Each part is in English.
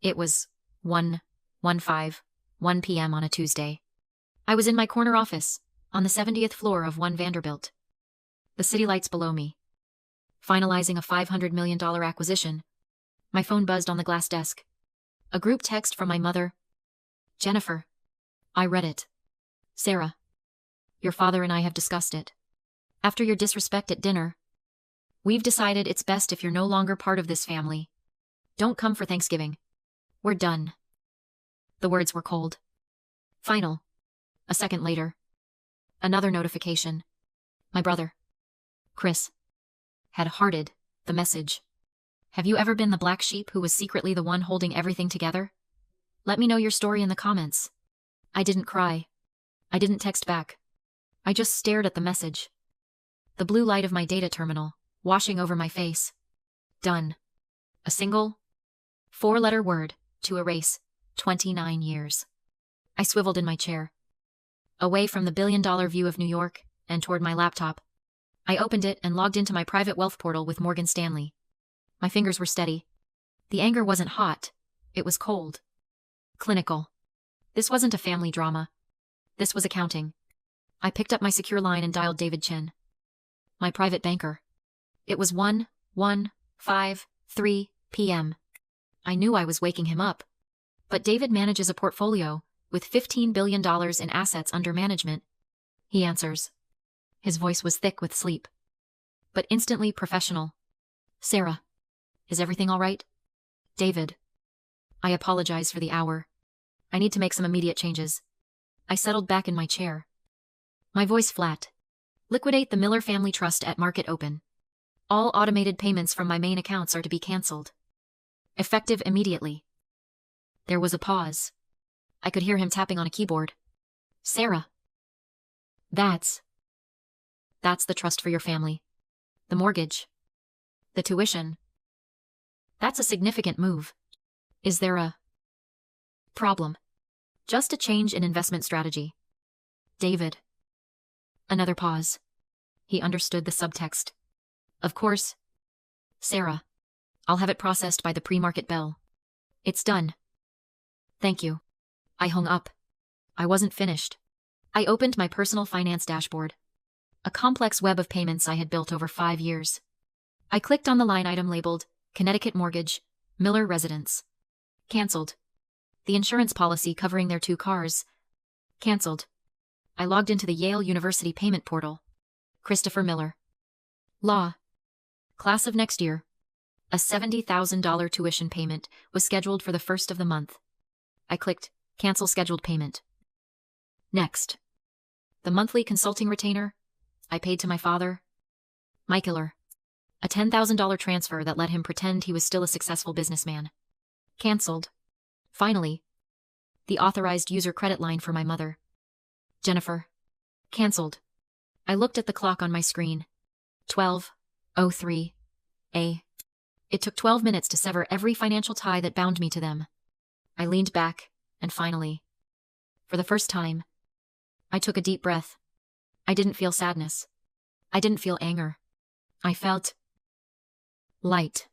It was 1 p.m. on a Tuesday. I was in my corner office, on the 70th floor of One Vanderbilt. The city lights below me. Finalizing a $500 million acquisition. My phone buzzed on the glass desk. A group text from my mother. Jennifer. I read it. Sarah. Your father and I have discussed it. After your disrespect at dinner, we've decided it's best if you're no longer part of this family. Don't come for Thanksgiving. We're done. The words were cold. Final. A second later. Another notification. My brother, Chris, had hearted the message. Have you ever been the black sheep who was secretly the one holding everything together? Let me know your story in the comments. I didn't cry. I didn't text back. I just stared at the message. The blue light of my data terminal, washing over my face. Done. A single, four-letter word to erase 29 years. I swiveled in my chair, away from the billion-dollar view of New York and toward my laptop. I opened it and logged into my private wealth portal with Morgan Stanley. My fingers were steady. The anger wasn't hot. It was cold. Clinical. This wasn't a family drama. This was accounting. I picked up my secure line and dialed David Chin, my private banker. It was 1:53 p.m. I knew I was waking him up. But David manages a portfolio with $15 billion in assets under management. He answers. His voice was thick with sleep, but instantly professional. Sarah, is everything all right? David. I apologize for the hour. I need to make some immediate changes. I settled back in my chair. My voice flat. Liquidate the Miller Family Trust at market open. All automated payments from my main accounts are to be canceled. Effective immediately. There was a pause. I could hear him tapping on a keyboard. Sarah. That's the trust for your family. The mortgage. The tuition. That's a significant move. Is there a problem? Just a change in investment strategy. David. Another pause. He understood the subtext. Of course. Sarah. I'll have it processed by the pre-market bell. It's done. Thank you. I hung up. I wasn't finished. I opened my personal finance dashboard. A complex web of payments I had built over 5 years. I clicked on the line item labeled Connecticut Mortgage, Miller Residence. Cancelled. The insurance policy covering their 2 cars. Cancelled. I logged into the Yale University payment portal. Christopher Miller. Law. Class of next year. A $70,000 tuition payment was scheduled for the 1st of the month. I clicked Cancel Scheduled Payment. Next. The monthly consulting retainer I paid to my father. Michaeler. A $10,000 transfer that let him pretend he was still a successful businessman. Cancelled. Finally. The authorized user credit line for my mother. Jennifer. Cancelled. I looked at the clock on my screen. 12:03 a. It took 12 minutes to sever every financial tie that bound me to them. I leaned back, and finally, for the first time, I took a deep breath. I didn't feel sadness. I didn't feel anger. I felt light.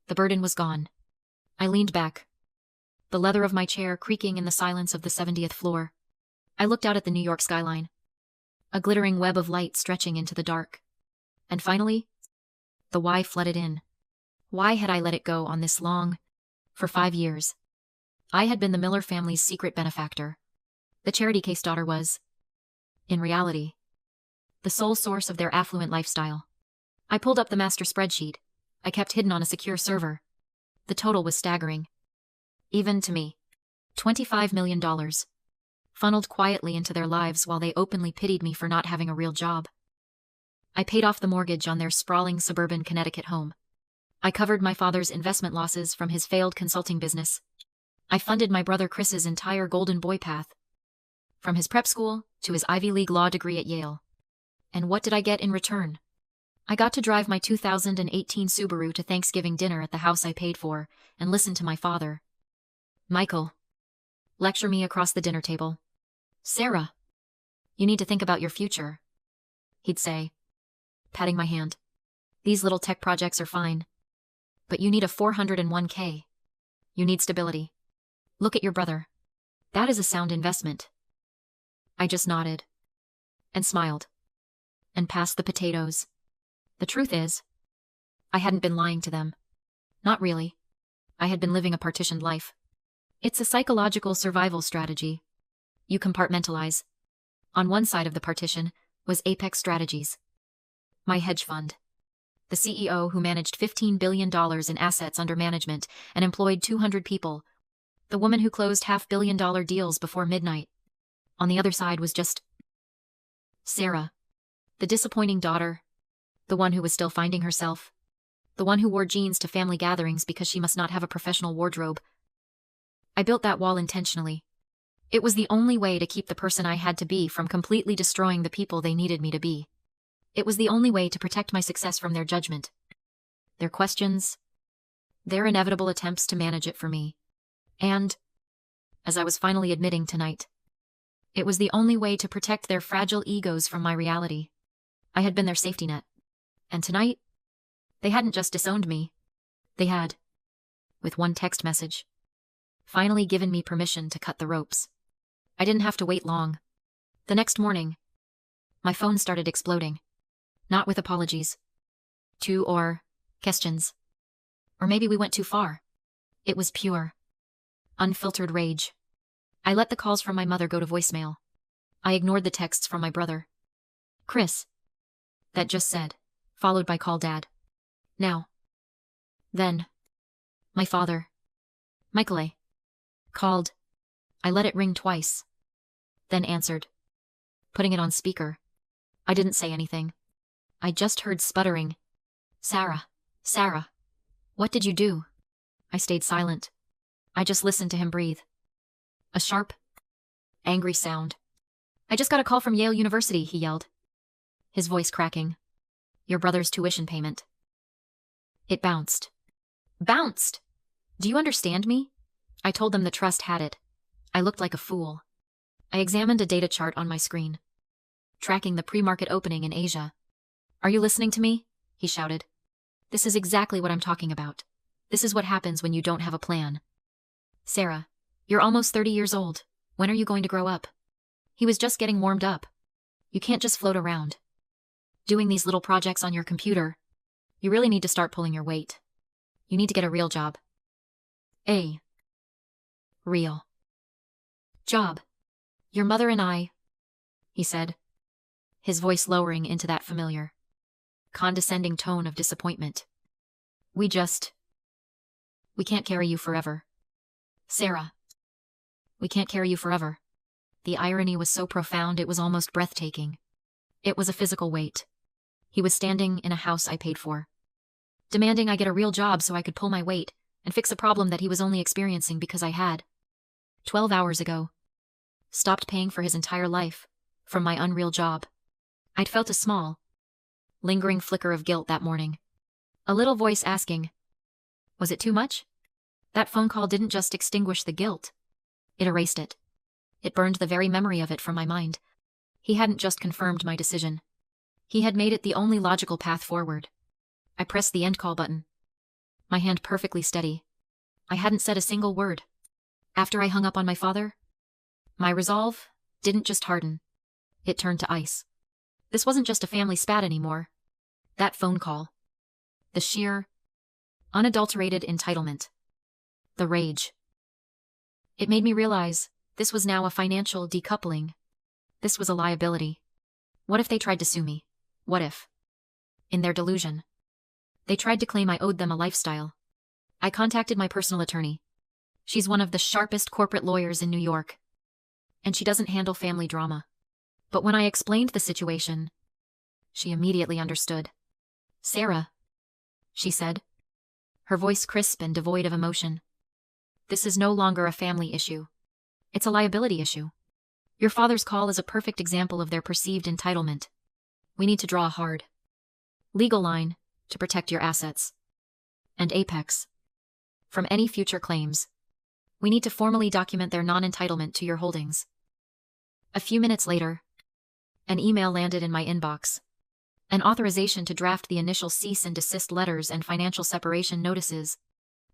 The burden was gone. I leaned back, the leather of my chair creaking in the silence of the 70th floor. I looked out at the New York skyline, a glittering web of light stretching into the dark. And finally, the why flooded in. Why had I let it go on this long? For 5 years. I had been the Miller family's secret benefactor. The charity case daughter was, in reality, the sole source of their affluent lifestyle. I pulled up the master spreadsheet I kept hidden on a secure server. The total was staggering. Even to me. $25 million. Funneled quietly into their lives while they openly pitied me for not having a real job. I paid off the mortgage on their sprawling suburban Connecticut home. I covered my father's investment losses from his failed consulting business. I funded my brother Chris's entire golden boy path, from his prep school to his Ivy League law degree at Yale. And what did I get in return? I got to drive my 2018 Subaru to Thanksgiving dinner at the house I paid for and listen to my father, Michael, lecture me across the dinner table. Sarah, you need to think about your future, he'd say, patting my hand. These little tech projects are fine, but you need a 401k. You need stability. Look at your brother. That is a sound investment. I just nodded. And smiled. And passed the potatoes. The truth is, I hadn't been lying to them. Not really. I had been living a partitioned life. It's a psychological survival strategy. You compartmentalize. On one side of the partition was Apex Strategies, my hedge fund. The CEO who managed $15 billion in assets under management and employed 200 people. The woman who closed $500 million deals before midnight. On the other side was just Sarah, the disappointing daughter, the one who was still finding herself, the one who wore jeans to family gatherings because she must not have a professional wardrobe. I built that wall intentionally. It was the only way to keep the person I had to be from completely destroying the people they needed me to be. It was the only way to protect my success from their judgment, their questions, their inevitable attempts to manage it for me. And, as I was finally admitting tonight, it was the only way to protect their fragile egos from my reality. I had been their safety net. And tonight, they hadn't just disowned me. They had, with one text message, finally given me permission to cut the ropes. I didn't have to wait long. The next morning, my phone started exploding. Not with apologies. Or questions. Or maybe we went too far. It was pure, unfiltered rage. I let the calls from my mother go to voicemail. I ignored the texts from my brother. Chris. That just said, followed by call Dad. Now. Then. My father. Michael. Called. I let it ring twice. Then answered. Putting it on speaker. I didn't say anything. I just heard sputtering. Sarah. What did you do? I stayed silent. I just listened to him breathe. A sharp, angry sound. I just got a call from Yale University, he yelled. His voice cracking. Your brother's tuition payment. It bounced. Bounced! Do you understand me? I told them the trust had it. I looked like a fool. I examined a data chart on my screen, tracking the pre-market opening in Asia. Are you listening to me? He shouted. This is exactly what I'm talking about. This is what happens when you don't have a plan. Sarah, you're almost 30 years old. When are you going to grow up? He was just getting warmed up. You can't just float around doing these little projects on your computer. You really need to start pulling your weight. You need to get a real job. A real job. Your mother and I, he said, his voice lowering into that familiar, condescending tone of disappointment. We can't carry you forever. Sarah, we can't carry you forever. The irony was so profound it was almost breathtaking. It was a physical weight. He was standing in a house I paid for, demanding I get a real job so I could pull my weight and fix a problem that he was only experiencing because I had, 12 hours ago, stopped paying for his entire life from my unreal job. I'd felt a small, lingering flicker of guilt that morning. A little voice asking, was it too much? That phone call didn't just extinguish the guilt. It erased it. It burned the very memory of it from my mind. He hadn't just confirmed my decision. He had made it the only logical path forward. I pressed the end call button, my hand perfectly steady. I hadn't said a single word. After I hung up on my father, my resolve didn't just harden. It turned to ice. This wasn't just a family spat anymore. That phone call. The sheer, unadulterated entitlement. The rage. It made me realize this was now a financial decoupling. This was a liability. What if they tried to sue me? What if, in their delusion, they tried to claim I owed them a lifestyle? I contacted my personal attorney. She's one of the sharpest corporate lawyers in New York, and she doesn't handle family drama. But when I explained the situation, she immediately understood. Sarah, she said, her voice crisp and devoid of emotion. This is no longer a family issue. It's a liability issue. Your father's call is a perfect example of their perceived entitlement. We need to draw a hard, legal line to protect your assets. And Apex, from any future claims. We need to formally document their non-entitlement to your holdings. A few minutes later, an email landed in my inbox. An authorization to draft the initial cease and desist letters and financial separation notices.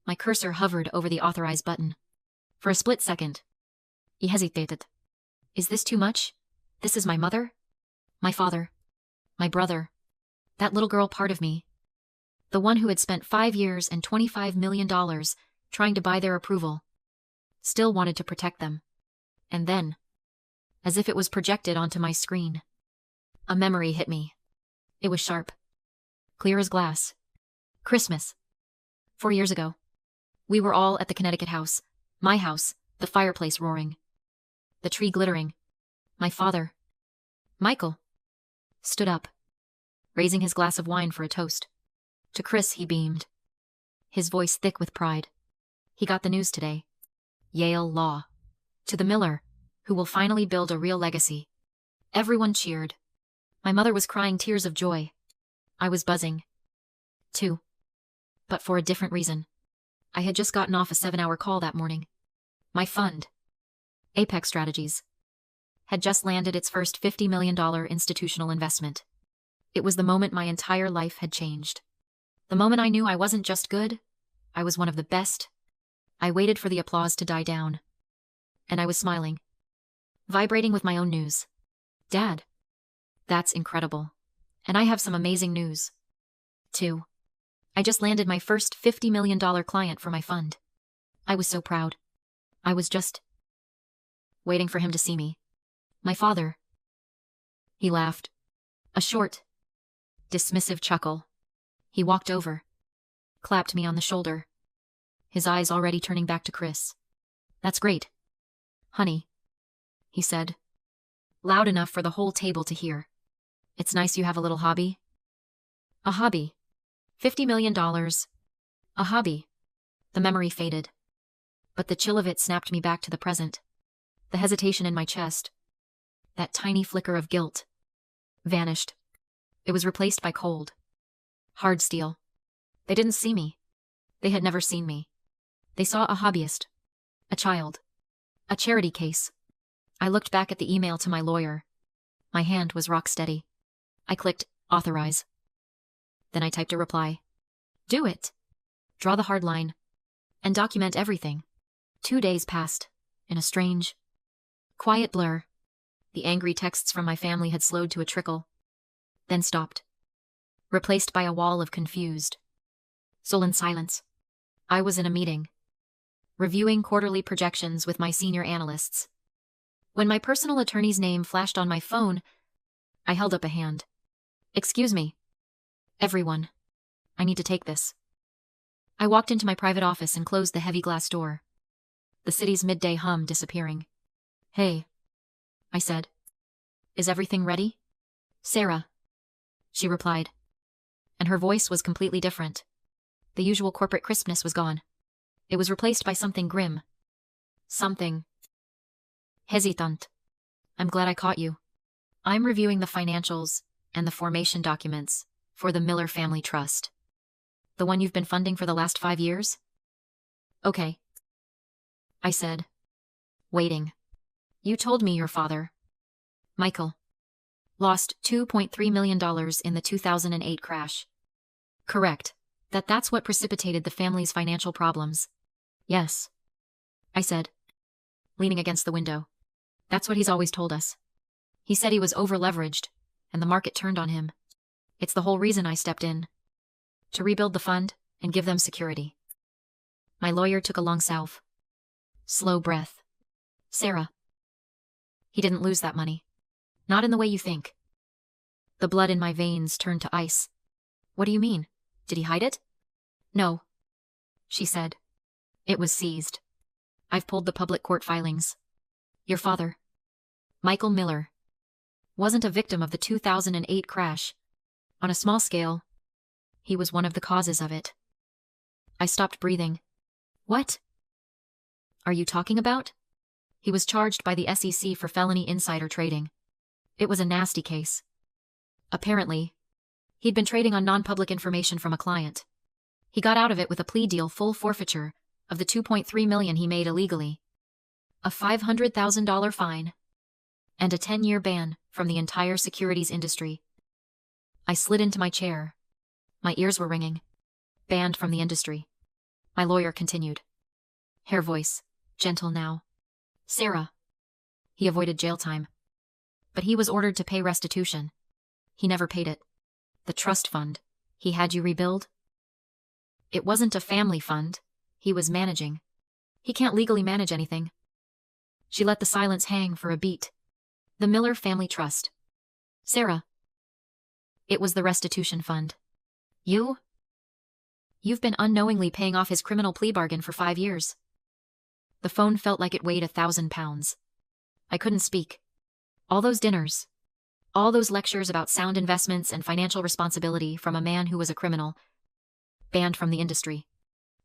My cursor hovered over the authorize button. For a split second, he hesitated. Is this too much? This is my mother? My father? My brother? That little girl part of me? The one who had spent 5 years and $25 million trying to buy their approval. Still wanted to protect them. And then, as if it was projected onto my screen, a memory hit me. It was sharp. Clear as glass. Christmas. 4 years ago. We were all at the Connecticut house. My house, the fireplace roaring. The tree glittering. My father, Michael, stood up, raising his glass of wine for a toast. To Chris he beamed, his voice thick with pride. He got the news today. Yale Law. To the Miller, who will finally build a real legacy. Everyone cheered. My mother was crying tears of joy. I was buzzing, too. But for a different reason. I had just gotten off a 7-hour call that morning. My fund, Apex Strategies, had just landed its first $50 million institutional investment. It was the moment my entire life had changed. The moment I knew I wasn't just good, I was one of the best. I waited for the applause to die down. And I was smiling, vibrating with my own news. Dad, that's incredible. And I have some amazing news, too. I just landed my first $50 million client for my fund. I was so proud. I was just waiting for him to see me. My father. He laughed. A short, dismissive chuckle. He walked over, clapped me on the shoulder, his eyes already turning back to Chris. That's great, honey, he said, loud enough for the whole table to hear. It's nice you have a little hobby. A hobby. $50 million. A hobby. The memory faded. But the chill of it snapped me back to the present. The hesitation in my chest, that tiny flicker of guilt, vanished. It was replaced by cold, hard steel. They didn't see me. They had never seen me. They saw a hobbyist, a child, a charity case. I looked back at the email to my lawyer. My hand was rock steady. I clicked authorize. Then I typed a reply. Do it. Draw the hard line. And document everything. 2 days passed, in a strange, quiet blur. The angry texts from my family had slowed to a trickle, then stopped, replaced by a wall of confused, sullen silence. I was in a meeting, reviewing quarterly projections with my senior analysts. When my personal attorney's name flashed on my phone, I held up a hand. Excuse me. Everyone. I need to take this. I walked into my private office and closed the heavy glass door. The city's midday hum disappearing. Hey, I said. Is everything ready? Sarah, she replied. And her voice was completely different. The usual corporate crispness was gone. It was replaced by something grim. Something hesitant. I'm glad I caught you. I'm reviewing the financials and the formation documents for the Miller Family Trust. The one you've been funding for the last 5 years? Okay, I said, waiting. You told me your father, Michael, lost $2.3 million in the 2008 crash. Correct. That's what precipitated the family's financial problems. Yes, I said, leaning against the window. That's what he's always told us. He said he was over-leveraged, and the market turned on him. It's the whole reason I stepped in. To rebuild the fund and give them security. My lawyer took a long salve. Slow breath. Sarah. He didn't lose that money. Not in the way you think. The blood in my veins turned to ice. What do you mean? Did he hide it? No, she said. It was seized. I've pulled the public court filings. Your father, Michael Miller, wasn't a victim of the 2008 crash. On a small scale, he was one of the causes of it. I stopped breathing. What are you talking about? He was charged by the SEC for felony insider trading. It was a nasty case. Apparently, he'd been trading on non-public information from a client. He got out of it with a plea deal, full forfeiture of the $2.3 million he made illegally, a $500,000 fine, and a 10-year ban from the entire securities industry. I slid into my chair. My ears were ringing. Banned from the industry. My lawyer continued. Her voice, gentle now. Sarah. He avoided jail time. But he was ordered to pay restitution. He never paid it. The trust fund he had you rebuild? It wasn't a family fund. He was managing. He can't legally manage anything. She let the silence hang for a beat. The Miller Family Trust. Sarah. It was the restitution fund. You've been unknowingly paying off his criminal plea bargain for 5 years. The phone felt like it weighed 1,000 pounds. I couldn't speak. All those dinners. All those lectures about sound investments and financial responsibility from a man who was a criminal. Banned from the industry.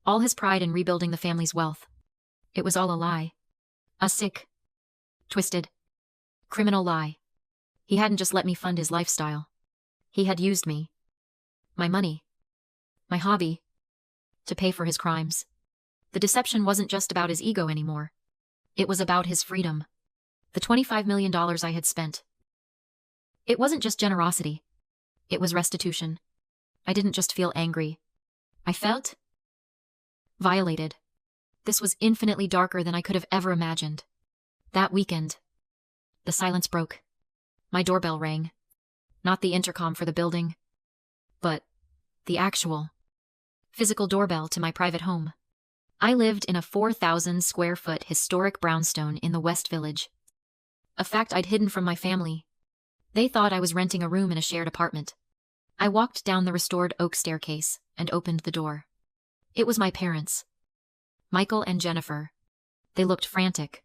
All his pride in rebuilding the family's wealth. It was all a lie. A sick, twisted, criminal lie. He hadn't just let me fund his lifestyle. He had used me. My money. My hobby. To pay for his crimes. The deception wasn't just about his ego anymore. It was about his freedom. The $25 million I had spent. It wasn't just generosity. It was restitution. I didn't just feel angry. I felt violated. This was infinitely darker than I could have ever imagined. That weekend. The silence broke. My doorbell rang. Not the intercom for the building, but the actual, physical doorbell to my private home. I lived in a 4,000 square foot historic brownstone in the West Village. A fact I'd hidden from my family. They thought I was renting a room in a shared apartment. I walked down the restored oak staircase and opened the door. It was my parents. Michael and Jennifer. They looked frantic.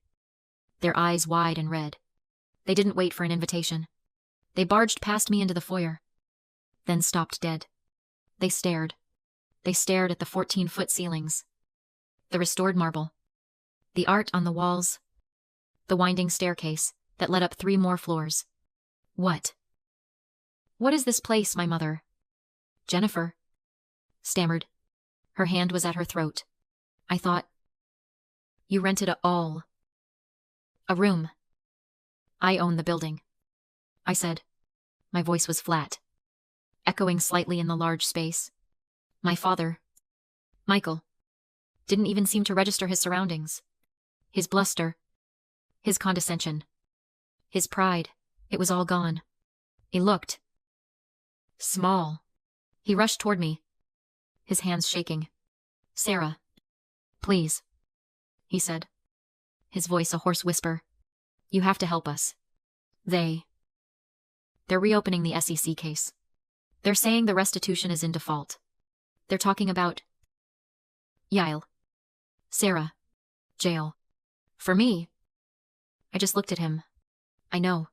Their eyes wide and red. They didn't wait for an invitation. They barged past me into the foyer. Then stopped dead. They stared. They stared at the 14-foot ceilings. The restored marble. The art on the walls. The winding staircase that led up 3 more floors. What? What is this place, my mother? Jennifer stammered. Her hand was at her throat. I thought. You rented a room. I own the building. I said. My voice was flat, echoing slightly in the large space. My father, Michael, didn't even seem to register his surroundings. His bluster, his condescension, his pride, it was all gone. He looked small. He rushed toward me, his hands shaking. Sarah, please, he said, his voice a hoarse whisper. You have to help us. They're reopening the SEC case. They're saying the restitution is in default. They're talking about Yael. Sarah. Jail. For me. I just looked at him. I know.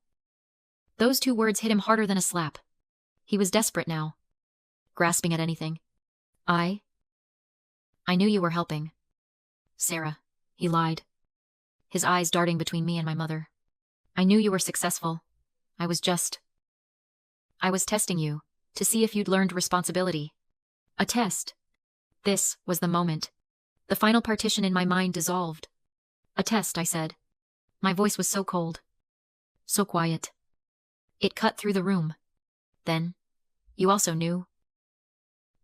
Those 2 words hit him harder than a slap. He was desperate now. Grasping at anything. I knew you were helping. Sarah. He lied. His eyes darting between me and my mother. I knew you were successful. I was testing you, to see if you'd learned responsibility. A test. This was the moment. The final partition in my mind dissolved. A test, I said. My voice was so cold. So quiet. It cut through the room. Then, you also knew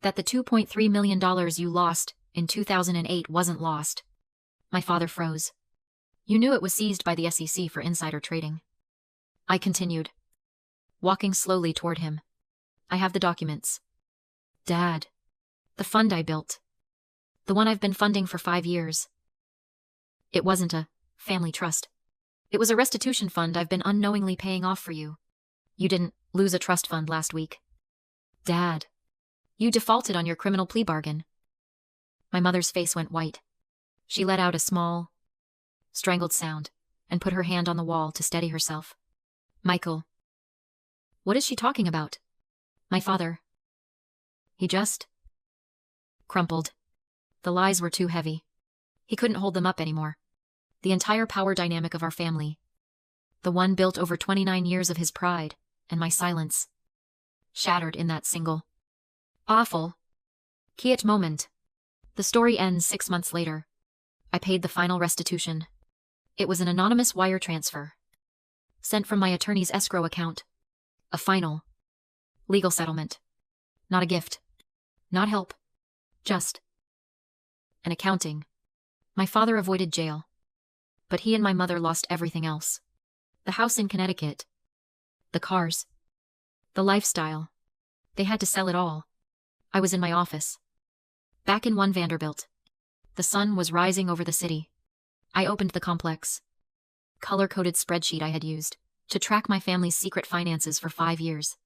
that the $2.3 million you lost in 2008 wasn't lost. My father froze. You knew it was seized by the SEC for insider trading. I continued, walking slowly toward him. I have the documents. Dad. The fund I built. The one I've been funding for 5 years. It wasn't a family trust. It was a restitution fund I've been unknowingly paying off for you. You didn't lose a trust fund last week. Dad. You defaulted on your criminal plea bargain. My mother's face went white. She let out a small, strangled sound and put her hand on the wall to steady herself. Michael. What is she talking about? My father. He just crumpled. The lies were too heavy. He couldn't hold them up anymore. The entire power dynamic of our family. The one built over 29 years of his pride and my silence. Shattered in that single, awful, quiet moment. The story ends 6 months later. I paid the final restitution. It was an anonymous wire transfer. Sent from my attorney's escrow account. A final, legal settlement. Not a gift. Not help. Just and accounting. My father avoided jail. But he and my mother lost everything else. The house in Connecticut. The cars. The lifestyle. They had to sell it all. I was in my office. Back in One Vanderbilt. The sun was rising over the city. I opened the complex, color-coded spreadsheet I had used to track my family's secret finances for 5 years.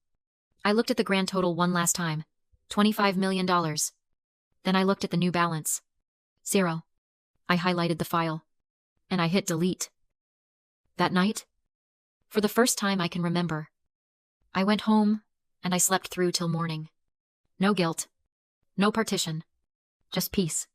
I looked at the grand total one last time. $25 million. Then I looked at the new balance. 0. I highlighted the file. And I hit delete. That night, for the first time I can remember, I went home and I slept through till morning. No guilt. No partition. Just peace.